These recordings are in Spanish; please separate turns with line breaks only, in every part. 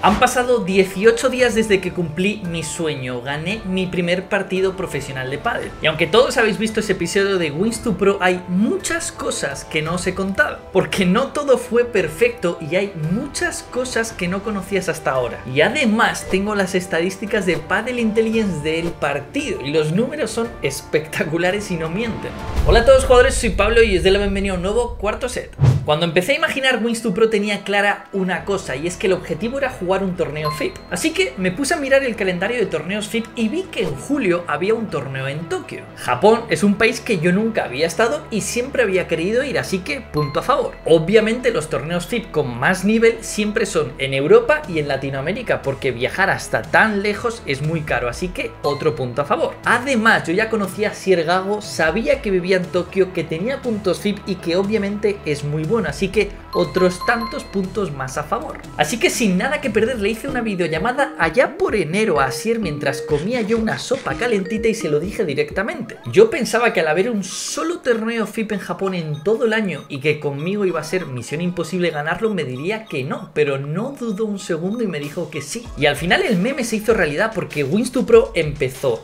Han pasado 18 días desde que cumplí mi sueño, gané mi primer partido profesional de pádel. Y aunque todos habéis visto ese episodio de Wins2Pro, hay muchas cosas que no os he contado, porque no todo fue perfecto y hay muchas cosas que no conocías hasta ahora. Y además tengo las estadísticas de Padel Intelligence del partido y los números son espectaculares y no mienten. Hola a todos jugadores, soy Pablo y os doy la bienvenida a un nuevo cuarto set. Cuando empecé a imaginar Wins2Pro tenía clara una cosa, y es que el objetivo era jugar un torneo FIP. Así que me puse a mirar el calendario de torneos FIP y vi que en julio había un torneo en Tokio. Japón es un país que yo nunca había estado y siempre había querido ir, así que punto a favor. Obviamente los torneos FIP con más nivel siempre son en Europa y en Latinoamérica, porque viajar hasta tan lejos es muy caro, así que otro punto a favor. Además, yo ya conocía a Sier Gago, sabía que vivía en Tokio, que tenía puntos FIP y que obviamente es muy bueno, así que otros tantos puntos más a favor. Así que sin nada que perder le hice una videollamada allá por enero a Sier mientras comía yo una sopa calentita y se lo dije directamente. Yo pensaba que al haber un solo torneo FIP en Japón en todo el año y que conmigo iba a ser misión imposible ganarlo, me diría que no, pero no dudó un segundo y me dijo que sí. Y al final el meme se hizo realidad porque Wins2Pro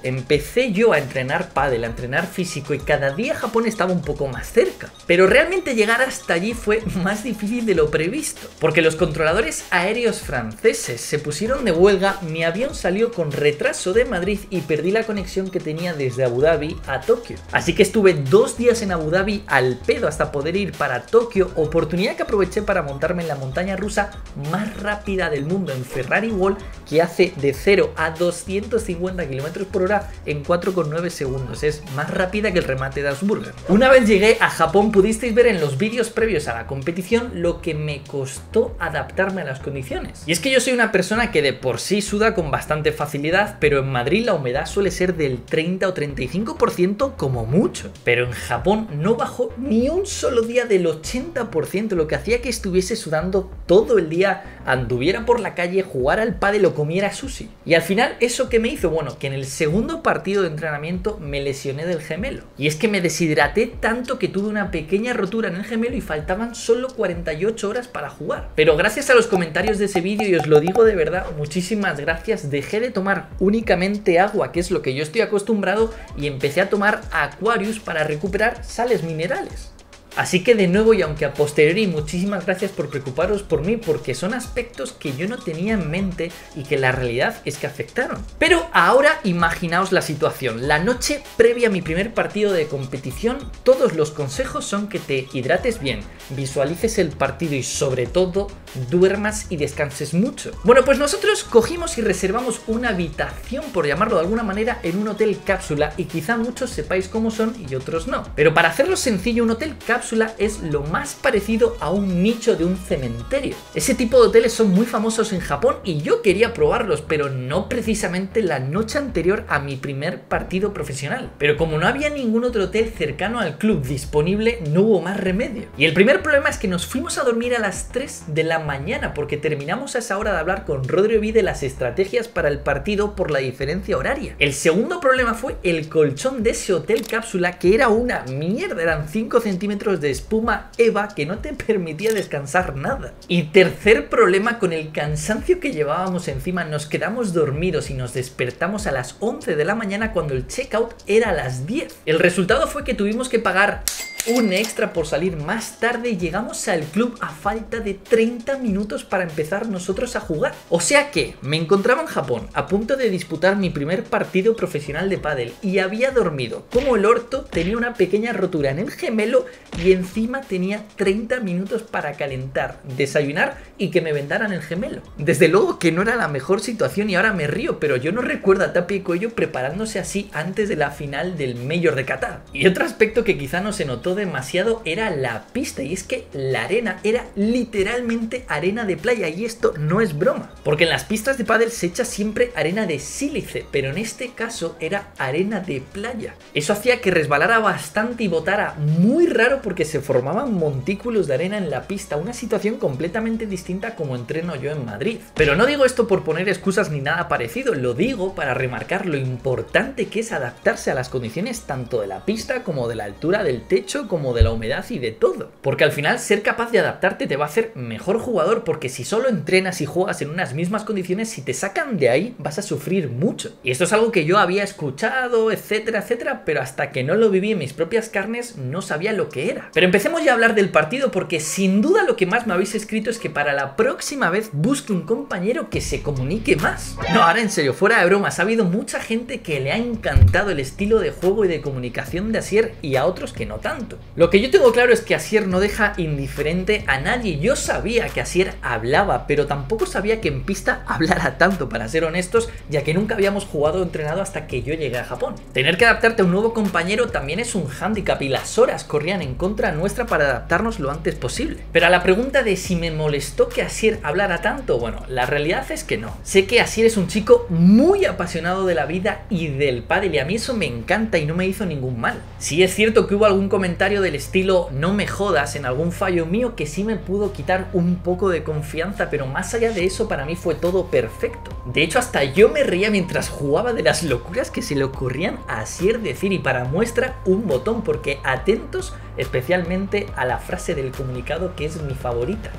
empecé yo a entrenar pádel, a entrenar físico, y cada día Japón estaba un poco más cerca. Pero realmente llegar hasta allí fue más difícil de lo previsto, porque los controladores aéreos franceses se pusieron de huelga, mi avión salió con retraso de Madrid y perdí la conexión que tenía desde Abu Dhabi a Tokio. Así que estuve 2 días en Abu Dhabi al pedo hasta poder ir para Tokio, oportunidad que aproveché para montarme en la montaña rusa más rápida del mundo en Ferrari Wall, que hace de 0 a 250 km por hora en 4,9 segundos. Es más rápida que el remate de Asburger. Una vez llegué a Japón pudisteis ver en los vídeos previos a la competición lo que me costó adaptarme a las condiciones. Y es que yo soy una persona que de por sí suda con bastante facilidad, pero en Madrid la humedad suele ser del 30 o 35% como mucho. Pero en Japón no bajó ni un solo día del 80%, lo que hacía que estuviese sudando todo el día, anduviera por la calle, jugara al pádel o comiera sushi. Y al final, ¿eso qué me hizo? Bueno, que en el segundo partido de entrenamiento me lesioné del gemelo. Y es que me deshidraté tanto que tuve una pequeña rotura en el gemelo y faltaban solo 48 horas para jugar. Pero gracias a los comentarios de ese vídeo, y os lo digo de verdad, muchísimas gracias, dejé de tomar únicamente agua, que es lo que yo estoy acostumbrado, y empecé a tomar Aquarius para recuperar sales minerales. Así que de nuevo, y aunque a posteriori, muchísimas gracias por preocuparos por mí, porque son aspectos que yo no tenía en mente y que la realidad es que afectaron. Pero ahora imaginaos la situación. La noche previa a mi primer partido de competición, todos los consejos son que te hidrates bien, visualices el partido y sobre todo duermas y descanses mucho. Bueno, pues nosotros cogimos y reservamos una habitación, por llamarlo de alguna manera, en un hotel cápsula, y quizá muchos sepáis cómo son y otros no. Pero para hacerlo sencillo, un hotel cápsula es lo más parecido a un nicho de un cementerio. Ese tipo de hoteles son muy famosos en Japón y yo quería probarlos, pero no precisamente la noche anterior a mi primer partido profesional. Pero como no había ningún otro hotel cercano al club disponible, no hubo más remedio. Y el primer problema es que nos fuimos a dormir a las 3 de la mañana porque terminamos a esa hora de hablar con Rodrigo V de las estrategias para el partido por la diferencia horaria. El segundo problema fue el colchón de ese hotel cápsula, que era una mierda, eran 5 centímetros de espuma Eva que no te permitía descansar nada. Y tercer problema, con el cansancio que llevábamos encima, nos quedamos dormidos y nos despertamos a las 11 de la mañana cuando el checkout era a las 10. El resultado fue que tuvimos que pagar un extra por salir más tarde y llegamos al club a falta de 30 minutos para empezar nosotros a jugar. O sea que me encontraba en Japón a punto de disputar mi primer partido profesional de pádel y había dormido como el orto, tenía una pequeña rotura en el gemelo y encima tenía 30 minutos para calentar, desayunar y que me vendaran el gemelo. Desde luego que no era la mejor situación y ahora me río, pero yo no recuerdo a Tapia y Cuello preparándose así antes de la final del Mayor de Qatar. Y otro aspecto que quizá no se notó demasiado era la pista, y es que la arena era literalmente arena de playa, y esto no es broma, porque en las pistas de pádel se echa siempre arena de sílice, pero en este caso era arena de playa. Eso hacía que resbalara bastante y botara muy raro porque se formaban montículos de arena en la pista, una situación completamente distinta como entreno yo en Madrid. Pero no digo esto por poner excusas ni nada parecido, lo digo para remarcar lo importante que es adaptarse a las condiciones tanto de la pista como de la altura del techo peso como de la humedad y de todo. Porque al final ser capaz de adaptarte te va a hacer mejor jugador, porque si solo entrenas y juegas en unas mismas condiciones, si te sacan de ahí vas a sufrir mucho. Y esto es algo que yo había escuchado, etcétera, etcétera, pero hasta que no lo viví en mis propias carnes no sabía lo que era. Pero empecemos ya a hablar del partido, porque sin duda lo que más me habéis escrito es que para la próxima vez busque un compañero que se comunique más. No, ahora en serio, fuera de bromas, ha habido mucha gente que le ha encantado el estilo de juego y de comunicación de Asier y a otros que no tanto. Lo que yo tengo claro es que Asier no deja indiferente a nadie. Yo sabía que Asier hablaba, pero tampoco sabía que en pista hablara tanto, para ser honestos, ya que nunca habíamos jugado o entrenado hasta que yo llegué a Japón. Tener que adaptarte a un nuevo compañero también es un hándicap y las horas corrían en contra nuestra para adaptarnos lo antes posible. Pero a la pregunta de si me molestó que Asier hablara tanto, bueno, la realidad es que no. Sé que Asier es un chico muy apasionado de la vida y del pádel y a mí eso me encanta y no me hizo ningún mal. Sí es cierto que hubo algún comentario del estilo no me jodas en algún fallo mío que sí me pudo quitar un poco de confianza, pero más allá de eso para mí fue todo perfecto. De hecho hasta yo me reía mientras jugaba de las locuras que se le ocurrían a Asier decir, y para muestra un botón, porque atentos especialmente a la frase del comunicado que es mi favorita.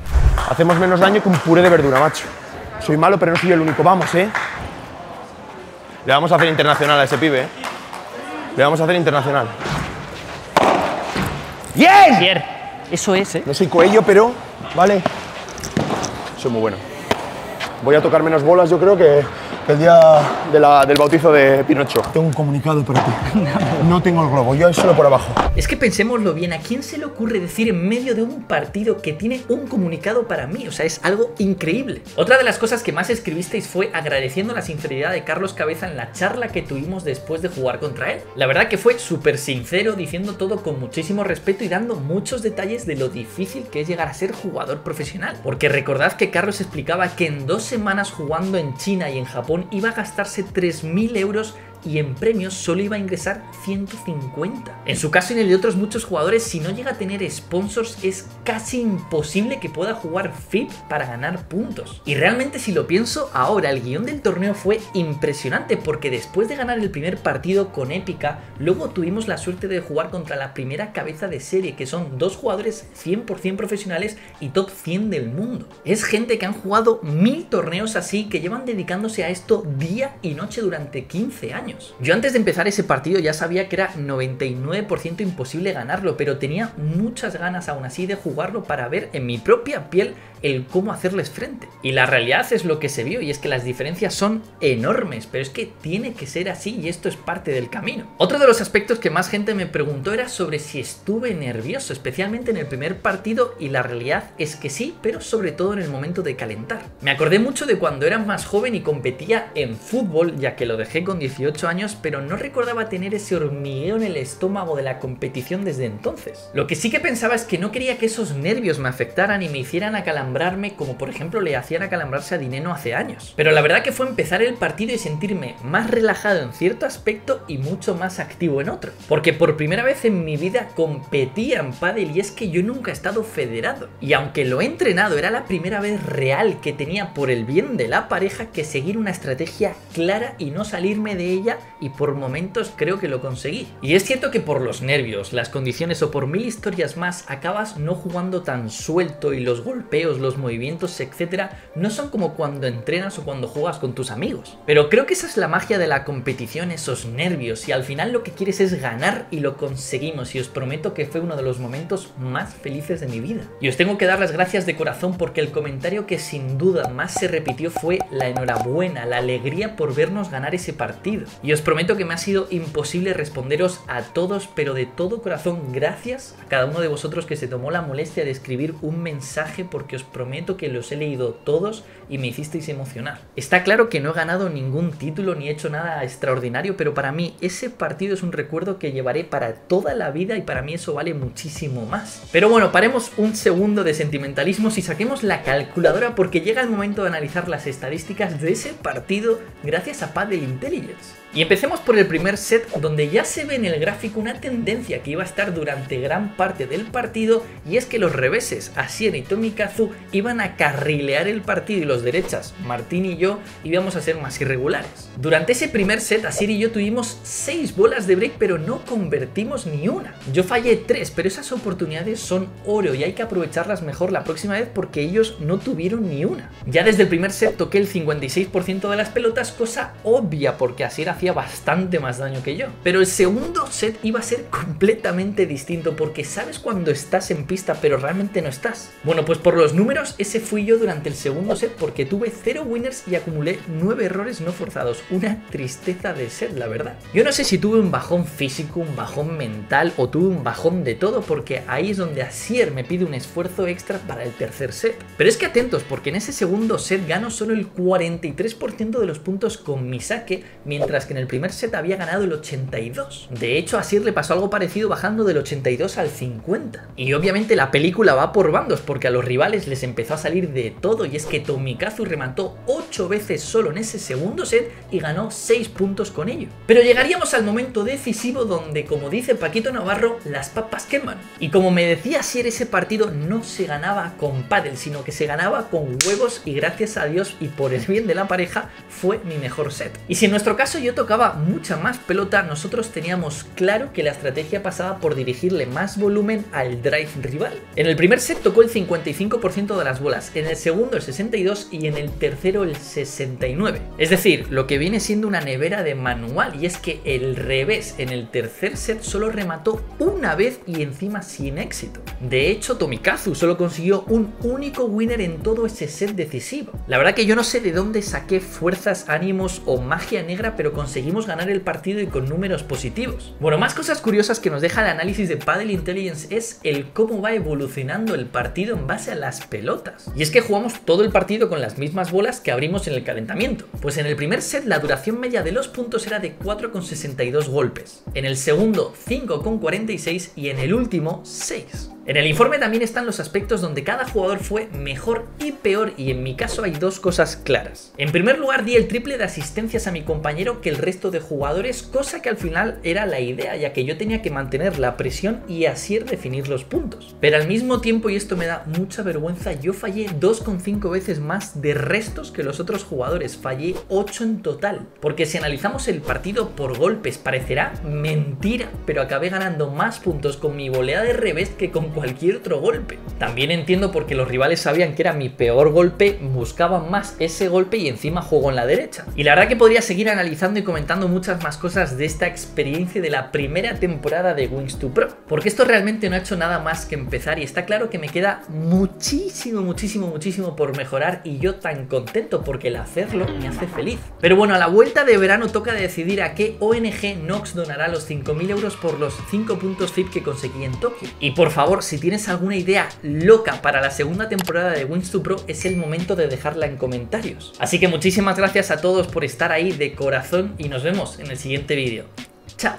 Hacemos menos daño que un puré de verdura, macho. Soy malo pero no soy el único, vamos, Le vamos a hacer internacional a ese pibe, Le vamos a hacer internacional. ¡Bien!
Asier, eso es,
No soy Coello, pero, vale. Soy muy bueno. Voy a tocar menos bolas, yo creo, que el día del bautizo de Pinocho. Tengo un comunicado para ti. No tengo el globo, yo solo por abajo.
Es que pensémoslo bien, ¿a quién se le ocurre decir en medio de un partido que tiene un comunicado para mí? O sea, es algo increíble. Otra de las cosas que más escribisteis fue agradeciendo la sinceridad de Carlos Cabeza en la charla que tuvimos después de jugar contra él. La verdad que fue súper sincero, diciendo todo con muchísimo respeto y dando muchos detalles de lo difícil que es llegar a ser jugador profesional. Porque recordad que Carlos explicaba que en 2 semanas jugando en China y en Japón iba a gastarse 3.000 euros y en premios solo iba a ingresar 150. En su caso y en el de otros muchos jugadores, si no llega a tener sponsors es casi imposible que pueda jugar FIP para ganar puntos. Y realmente si lo pienso ahora, el guión del torneo fue impresionante, porque después de ganar el primer partido con Épica, luego tuvimos la suerte de jugar contra la primera cabeza de serie, que son 2 jugadores 100% profesionales y top 100 del mundo. Es gente que han jugado 1000 torneos así, que llevan dedicándose a esto día y noche durante 15 años. Yo antes de empezar ese partido ya sabía que era 99% imposible ganarlo, pero tenía muchas ganas aún así de jugarlo para ver en mi propia piel el cómo hacerles frente. Y la realidad es lo que se vio, y es que las diferencias son enormes, pero es que tiene que ser así y esto es parte del camino. Otro de los aspectos que más gente me preguntó era sobre si estuve nervioso, especialmente en el primer partido, y la realidad es que sí, pero sobre todo en el momento de calentar. Me acordé mucho de cuando era más joven y competía en fútbol, ya que lo dejé con 18 años, pero no recordaba tener ese hormigueo en el estómago de la competición desde entonces. Lo que sí que pensaba es que no quería que esos nervios me afectaran y me hicieran acalambrarme como por ejemplo le hacían acalambrarse a Dineno hace años. Pero la verdad que fue empezar el partido y sentirme más relajado en cierto aspecto y mucho más activo en otro. Porque por primera vez en mi vida competía en pádel, y es que yo nunca he estado federado. Y aunque lo he entrenado, era la primera vez real que tenía, por el bien de la pareja, que seguir una estrategia clara y no salirme de ella, y por momentos creo que lo conseguí. Y es cierto que por los nervios, las condiciones o por 1000 historias más acabas no jugando tan suelto, y los golpeos, los movimientos, etcétera, no son como cuando entrenas o cuando juegas con tus amigos. Pero creo que esa es la magia de la competición, esos nervios, y al final lo que quieres es ganar, y lo conseguimos, y os prometo que fue uno de los momentos más felices de mi vida. Y os tengo que dar las gracias de corazón, porque el comentario que sin duda más se repitió fue la enhorabuena, la alegría por vernos ganar ese partido. Y os prometo que me ha sido imposible responderos a todos, pero de todo corazón gracias a cada uno de vosotros que se tomó la molestia de escribir un mensaje, porque os prometo que los he leído todos y me hicisteis emocionar. Está claro que no he ganado ningún título ni he hecho nada extraordinario, pero para mí ese partido es un recuerdo que llevaré para toda la vida, y para mí eso vale muchísimo más. Pero bueno, paremos un segundo de sentimentalismos y saquemos la calculadora, porque llega el momento de analizar las estadísticas de ese partido gracias a Padel Intelligence. Y empecemos por el primer set, donde ya se ve en el gráfico una tendencia que iba a estar durante gran parte del partido, y es que los reveses, Asier y Tomokazu, iban a carrilear el partido y los derechas, Martín y yo, íbamos a ser más irregulares. Durante ese primer set, Asier y yo tuvimos 6 bolas de break, pero no convertimos ni una. Yo fallé 3, pero esas oportunidades son oro y hay que aprovecharlas mejor la próxima vez porque ellos no tuvieron ni una. Ya desde el primer set toqué el 56% de las pelotas, cosa obvia porque Asier hacía bastante más daño que yo. Pero el segundo set iba a ser completamente distinto porque sabes cuando estás en pista pero realmente no estás. Bueno, pues por los números ese fui yo durante el segundo set porque tuve 0 winners y acumulé 9 errores no forzados. Una tristeza de set, la verdad. Yo no sé si tuve un bajón físico, un bajón mental o tuve un bajón de todo, porque ahí es donde Asier me pide un esfuerzo extra para el tercer set. Pero es que atentos, porque en ese segundo set gano solo el 43% de los puntos con mi saque, mientras que en el primer set había ganado el 82%. De hecho, a Asier le pasó algo parecido bajando del 82 al 50. Y obviamente la película va por bandos, porque a los rivales les empezó a salir de todo, y es que Tomokazu remató 8 veces solo en ese segundo set y ganó 6 puntos con ello. Pero llegaríamos al momento decisivo donde, como dice Paquito Navarro, las papas queman. Y como me decía Asier, ese partido no se ganaba con pádel, sino que se ganaba con huevos, y gracias a Dios y por el bien de la pareja fue mi mejor set. Y si en nuestro caso yo tocaba mucha más pelota, nosotros teníamos claro que la estrategia pasaba por dirigirle más volumen al drive rival. En el primer set tocó el 55% de las bolas, en el segundo el 62% y en el tercero el 69%. Es decir, lo que viene siendo una nevera de manual, y es que el revés en el tercer set solo remató una vez y encima sin éxito. De hecho, Tomokazu solo consiguió un único winner en todo ese set decisivo. La verdad que yo no sé de dónde saqué fuerzas, ánimos o magia negra, pero conseguimos ganar el partido y con números positivos. Bueno, más cosas curiosas que nos deja el análisis de Padel Intelligence es el cómo va evolucionando el partido en base a las pelotas. Y es que jugamos todo el partido con las mismas bolas que abrimos en el calentamiento. Pues en el primer set la duración media de los puntos era de 4,62 golpes. En el segundo 5,46 y en el último 6. En el informe también están los aspectos donde cada jugador fue mejor y peor, y en mi caso hay dos cosas claras. En primer lugar, di el triple de asistencias a mi compañero que el resto de jugadores, cosa que al final era la idea, ya que yo tenía que mantener la presión y así definir los puntos. Pero al mismo tiempo, y esto me da mucha vergüenza, yo fallé 2,5 veces más de restos que los otros jugadores, fallé 8 en total. Porque si analizamos el partido por golpes parecerá mentira, pero acabé ganando más puntos con mi volea de revés que con cualquier otro golpe. También entiendo porque los rivales sabían que era mi peor golpe, buscaban más ese golpe y encima juego en la derecha. Y la verdad que podría seguir analizando y comentando muchas más cosas de esta experiencia de la primera temporada de Wings2 Pro, porque esto realmente no ha hecho nada más que empezar y está claro que me queda muchísimo por mejorar, y yo tan contento porque el hacerlo me hace feliz. Pero bueno, a la vuelta de verano toca decidir a qué ONG Nox donará los 5.000 euros por los 5 puntos FIP que conseguí en Tokio. Y por favor, si tienes alguna idea loca para la segunda temporada de Wings2 Pro, es el momento de dejarla en comentarios. Así que muchísimas gracias a todos por estar ahí de corazón y nos vemos en el siguiente vídeo. ¡Chao!